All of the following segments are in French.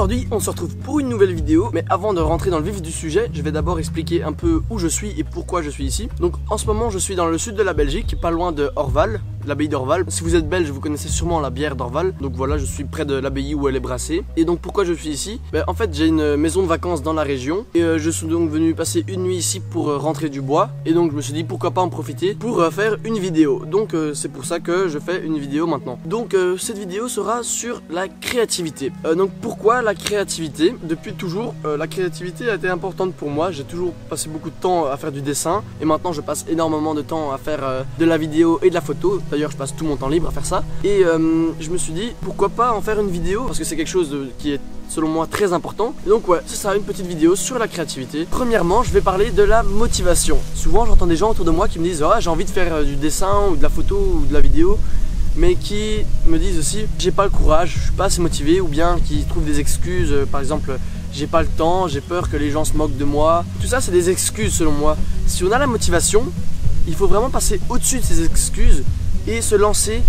Aujourd'hui, on se retrouve pour une nouvelle vidéo, mais avant de rentrer dans le vif du sujet, je vais d'abord expliquer un peu où je suis et pourquoi je suis ici. Donc en ce moment, je suis dans le sud de la Belgique, pas loin de Orval, l'abbaye d'Orval. Si vous êtes belge, vous connaissez sûrement la bière d'Orval. Donc voilà, je suis près de l'abbaye où elle est brassée. Et donc pourquoi je suis ici? En fait, j'ai une maison de vacances dans la région et je suis donc venu passer une nuit ici pour rentrer du bois. Et donc je me suis dit pourquoi pas en profiter pour faire une vidéo. Donc c'est pour ça que je fais une vidéo maintenant. Donc cette vidéo sera sur la créativité. Donc pourquoi la créativité? Depuis toujours, la créativité a été importante pour moi. J'ai toujours passé beaucoup de temps à faire du dessin et maintenant je passe énormément de temps à faire de la vidéo et de la photo. D'ailleurs, je passe tout mon temps libre à faire ça. Et je me suis dit pourquoi pas en faire une vidéo parce que c'est quelque chose qui est selon moi très important. Et donc ouais, ça sera une petite vidéo sur la créativité. Premièrement, je vais parler de la motivation. Souvent, j'entends des gens autour de moi qui me disent j'ai envie de faire du dessin ou de la photo ou de la vidéo, mais qui me disent aussi j'ai pas le courage, je suis pas assez motivé, ou bien qui trouvent des excuses, par exemple j'ai pas le temps, j'ai peur que les gens se moquent de moi. Tout ça c'est des excuses selon moi. Si on a la motivation, il faut vraiment passer au-dessus de ces excuses et se lancer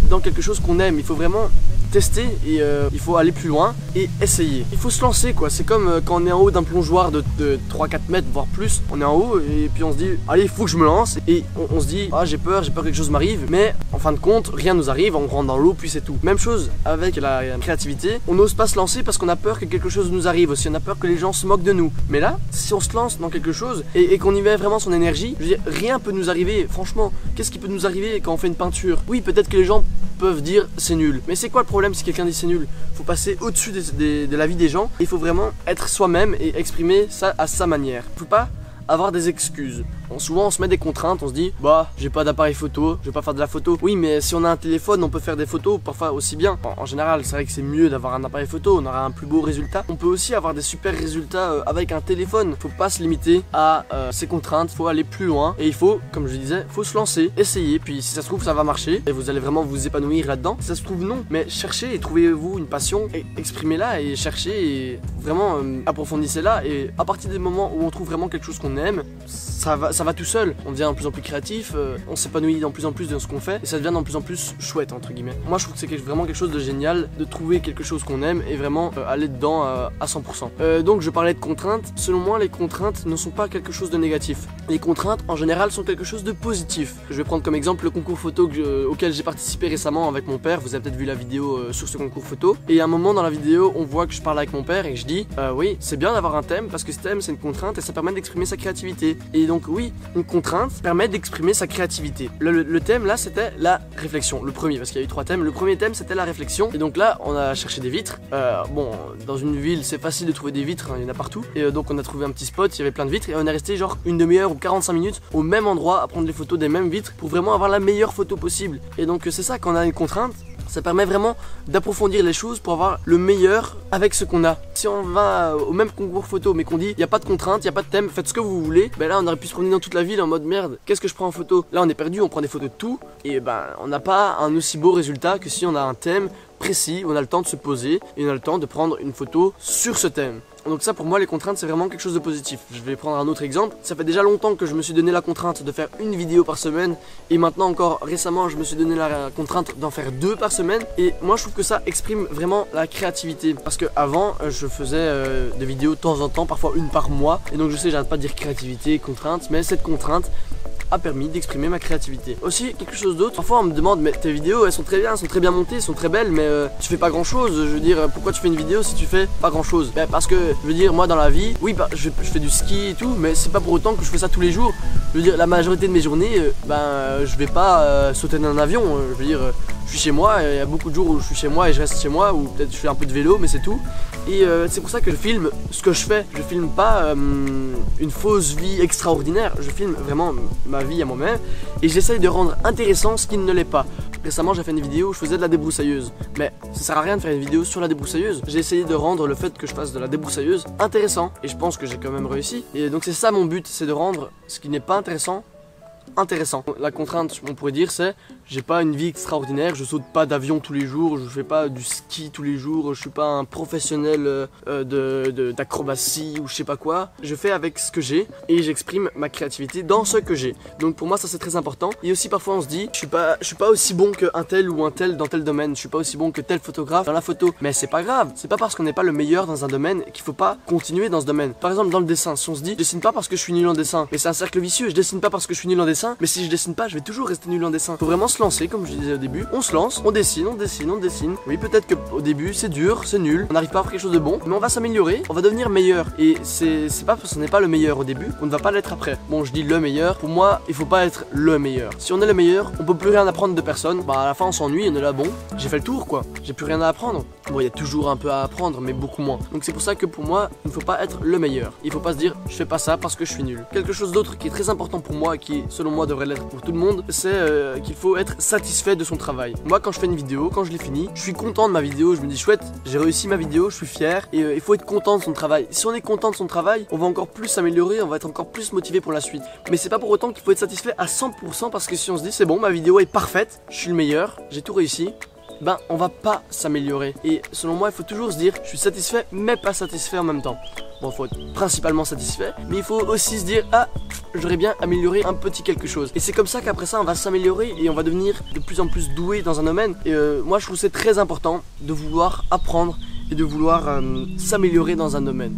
dans quelque chose qu'on aime. Il faut vraiment tester et il faut aller plus loin et essayer. Il faut se lancer quoi, c'est comme quand on est en haut d'un plongeoir de 3-4 mètres voire plus, on est en haut et puis on se dit allez il faut que je me lance et on se dit j'ai peur que quelque chose m'arrive, mais en fin de compte rien nous arrive, on rentre dans l'eau puis c'est tout. Même chose avec la créativité, on n'ose pas se lancer parce qu'on a peur que quelque chose nous arrive aussi, on a peur que les gens se moquent de nous. Mais là, si on se lance dans quelque chose et qu'on y met vraiment son énergie, je veux dire, rien peut nous arriver, franchement, qu'est-ce qui peut nous arriver quand on fait une peinture? Oui, peut-être que les gens peuvent dire c'est nul, mais c'est quoi le problème si quelqu'un dit c'est nul? Faut passer au-dessus de la vie des gens, il faut vraiment être soi-même et exprimer ça à sa manière. Faut pas avoir des excuses. Souvent on se met des contraintes, on se dit j'ai pas d'appareil photo, je vais pas faire de la photo. Oui, mais si on a un téléphone on peut faire des photos parfois aussi bien. En général c'est vrai que c'est mieux d'avoir un appareil photo, on aura un plus beau résultat. On peut aussi avoir des super résultats avec un téléphone. Faut pas se limiter à ces contraintes, faut aller plus loin et il faut, comme je disais, faut se lancer, essayer, puis si ça se trouve ça va marcher et vous allez vraiment vous épanouir là-dedans. Si ça se trouve non, mais cherchez et trouvez-vous une passion et exprimez-la et cherchez et vraiment approfondissez-la, et à partir des moments où on trouve vraiment quelque chose qu'on aime, ça va tout seul, on devient de plus en plus créatif, on s'épanouit de plus en plus dans ce qu'on fait et ça devient de plus en plus chouette entre guillemets. Moi je trouve que c'est vraiment quelque chose de génial de trouver quelque chose qu'on aime et vraiment aller dedans à 100%. Donc je parlais de contraintes, selon moi les contraintes ne sont pas quelque chose de négatif. Les contraintes en général sont quelque chose de positif. Je vais prendre comme exemple le concours photo auquel j'ai participé récemment avec mon père, vous avez peut-être vu la vidéo sur ce concours photo, et à un moment dans la vidéo on voit que je parle avec mon père et que je dis oui c'est bien d'avoir un thème parce que ce thème c'est une contrainte et ça permet d'exprimer sa créativité. Et donc oui, une contrainte permet d'exprimer sa créativité. Le thème là c'était la réflexion, le premier, parce qu'il y a eu 3 thèmes. Le premier thème c'était la réflexion et donc là on a cherché des vitres. Bon, dans une ville c'est facile de trouver des vitres, il y en a partout, et donc on a trouvé un petit spot, il y avait plein de vitres et on est resté genre une demi-heure ou 45 minutes au même endroit à prendre les photos des mêmes vitres pour vraiment avoir la meilleure photo possible. Et donc c'est ça, quand on a une contrainte, ça permet vraiment d'approfondir les choses pour avoir le meilleur avec ce qu'on a. Si on va au même concours photo mais qu'on dit il n'y a pas de contrainte, il n'y a pas de thème, faites ce que vous voulez, là on aurait pu se promener dans toute la ville en mode merde, qu'est-ce que je prends en photo? Là on est perdu, on prend des photos de tout et on n'a pas un aussi beau résultat que si on a un thème précis, on a le temps de se poser et on a le temps de prendre une photo sur ce thème. Donc ça pour moi les contraintes c'est vraiment quelque chose de positif. Je vais prendre un autre exemple. Ça fait déjà longtemps que je me suis donné la contrainte de faire une vidéo par semaine, et maintenant encore récemment je me suis donné la contrainte d'en faire 2 par semaine, et moi je trouve que ça exprime vraiment la créativité parce que avant je faisais des vidéos de temps en temps, parfois une par mois, et donc je sais j'arrête pas de dire créativité, contrainte, mais cette contrainte a permis d'exprimer ma créativité. Aussi quelque chose d'autre, parfois on me demande mais tes vidéos elles sont très bien montées, elles sont très belles, mais tu fais pas grand chose. Je veux dire pourquoi tu fais une vidéo si tu fais pas grand chose? Parce que je veux dire moi dans la vie, oui je fais du ski et tout, mais c'est pas pour autant que je fais ça tous les jours. Je veux dire la majorité de mes journées je vais pas sauter d'un avion. Je veux dire je suis chez moi, il y a beaucoup de jours où je suis chez moi et je reste chez moi, ou peut-être je fais un peu de vélo mais c'est tout. Et c'est pour ça que je filme ce que je fais. Je filme pas une fausse vie extraordinaire, je filme vraiment ma vie à moi-même et j'essaye de rendre intéressant ce qui ne l'est pas. Récemment j'ai fait une vidéo où je faisais de la débroussailleuse, mais ça sert à rien de faire une vidéo sur la débroussailleuse. J'ai essayé de rendre le fait que je fasse de la débroussailleuse intéressant et je pense que j'ai quand même réussi. Et donc c'est ça mon but, c'est de rendre ce qui n'est pas intéressant intéressant. La contrainte, on pourrait dire, c'est j'ai pas une vie extraordinaire, je saute pas d'avion tous les jours, je fais pas du ski tous les jours, je suis pas un professionnel d'acrobatie ou je sais pas quoi. Je fais avec ce que j'ai et j'exprime ma créativité dans ce que j'ai. Donc pour moi ça c'est très important. Et aussi parfois on se dit je suis pas aussi bon qu'un tel ou un tel dans tel domaine, je suis pas aussi bon que tel photographe dans la photo. Mais c'est pas grave, c'est pas parce qu'on n'est pas le meilleur dans un domaine qu'il faut pas continuer dans ce domaine. Par exemple dans le dessin, si on se dit je dessine pas parce que je suis nul en dessin, mais c'est un cercle vicieux, je dessine pas parce que je suis nul en dessin, mais si je dessine pas je vais toujours rester nul en dessin. Faut vraiment se lancer comme je disais au début, on se lance, on dessine. Oui peut-être qu'au début c'est dur, c'est nul, on n'arrive pas à faire quelque chose de bon, mais on va s'améliorer, on va devenir meilleur. Et ce n'est pas le meilleur au début, on ne va pas l'être après. Bon je dis le meilleur, pour moi il faut pas être le meilleur. Si on est le meilleur, on peut plus rien apprendre de personne, bah à la fin on s'ennuie, on est là bon, j'ai fait le tour quoi, j'ai plus rien à apprendre. Bon il y a toujours un peu à apprendre mais beaucoup moins. Donc c'est pour ça que pour moi il ne faut pas être le meilleur. Il faut pas se dire je fais pas ça parce que je suis nul. Quelque chose d'autre qui est très important pour moi, qui selon moi devrait l'être pour tout le monde, c'est qu'il faut être satisfait de son travail. Moi quand je fais une vidéo, quand je l'ai finie, je suis content de ma vidéo, je me dis chouette, j'ai réussi ma vidéo, je suis fier et il faut être content de son travail. Si on est content de son travail, on va encore plus s'améliorer, on va être encore plus motivé pour la suite. Mais c'est pas pour autant qu'il faut être satisfait à 100% parce que si on se dit c'est bon, ma vidéo est parfaite, je suis le meilleur, j'ai tout réussi, ben on va pas s'améliorer. Et selon moi il faut toujours se dire je suis satisfait mais pas satisfait en même temps. Bon il faut être principalement satisfait, mais il faut aussi se dire ah j'aurais bien amélioré un petit quelque chose. Et c'est comme ça qu'après ça on va s'améliorer et on va devenir de plus en plus doué dans un domaine. Et moi je trouve c'est très important de vouloir apprendre et de vouloir s'améliorer dans un domaine.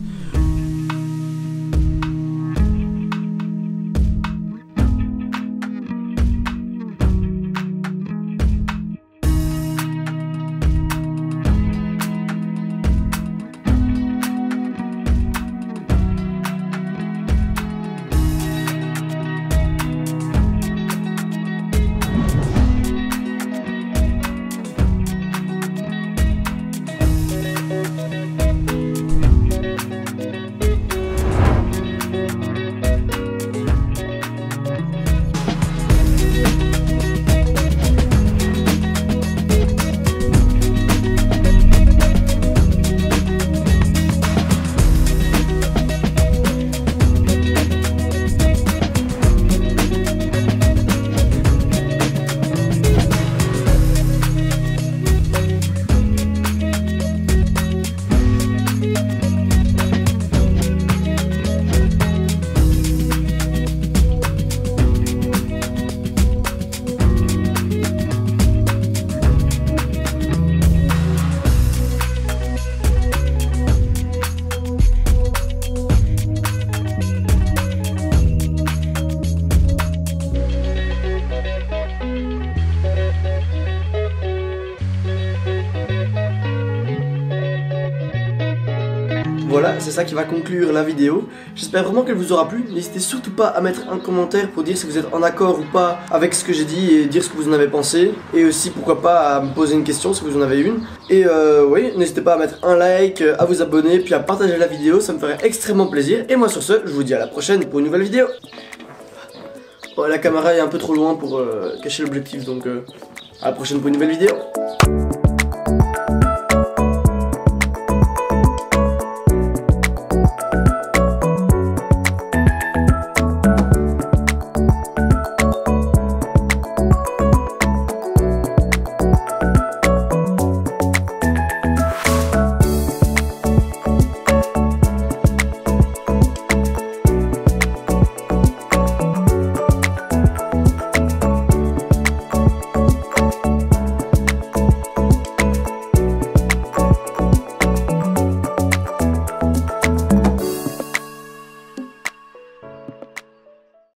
Voilà, c'est ça qui va conclure la vidéo. J'espère vraiment qu'elle vous aura plu. N'hésitez surtout pas à mettre un commentaire pour dire si vous êtes en accord ou pas avec ce que j'ai dit et dire ce que vous en avez pensé. Et aussi, pourquoi pas, à me poser une question si vous en avez une. Et oui, n'hésitez pas à mettre un like, à vous abonner, puis à partager la vidéo, ça me ferait extrêmement plaisir. Et moi sur ce, je vous dis à la prochaine pour une nouvelle vidéo. Bon, la caméra est un peu trop loin pour cacher l'objectif, donc à la prochaine pour une nouvelle vidéo.